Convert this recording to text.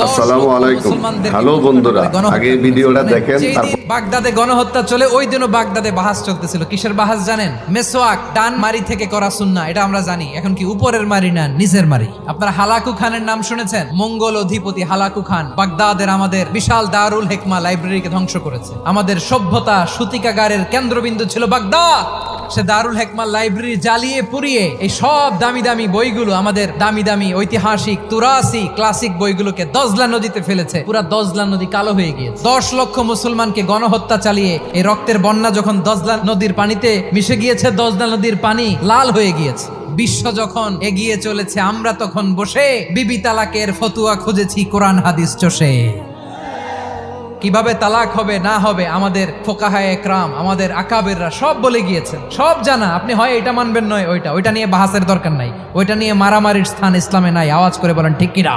আসসালামু আলাইকুম। হ্যালো বন্ধুরা, আগে ভিডিওটা দেখেন। বাগদাদে গণহত্যা চলে, ওই দিনও বাগদাদে বাহাস চলতেছিল। কিসের বাহাস জানেন? মেসওয়াক, ডান মারি থেকে করা সুন্নাহ, এটা আমরা জানি। এখন কি উপরের মারি না নিচের মারি? আপনারা হালাকু খানের নাম শুনেছেন? মঙ্গল অধিপতি হালাকু খান বাগদাদের আমাদের বিশাল দারুল হিকমা লাইব্রেরিকে ধ্বংস করেছে। আমাদের সভ্যতা সূতিকাগারের কেন্দ্রবিন্দু ছিল বাগদাদ। সে দারুল হিকমা লাইব্রেরি জ্বালিয়ে পুড়িয়ে এই সব দামি দামি বইগুলো, আমাদের দামি দামি ঐতিহাসিক তুরাসি ক্লাসিক বইগুলোকে দজলা নদীতে ফেলেছে। পুরা দজলা নদী কালো হয়ে গিয়েছে। 10 লক্ষ মুসলমানকে গণহত্যা চালিয়ে এই রক্তের বন্যা যখন দজলা নদীর পানিতে মিশে গিয়েছে, দজলা নদীর পানি লাল হয়ে গিয়েছে। বিশ্ব যখন এগিয়ে চলেছে, আমরা তখন বসে বিবি তালাকের ফতুয়া খুঁজেছি কোরআন হাদিস চষে। কিভাবে তালাক হবে না হবে আমাদের ফোকাহায়ে একরাম, আমাদের আকাবেররা সব বলে গিয়েছেন, সব জানা। আপনি হয় এটা মানবেন, নয় ওইটা নিয়ে বাহাসের দরকার নাই, ওইটা নিয়ে মারামারির স্থান ইসলামে নাই। আওয়াজ করে বলেন ঠিক কিনা?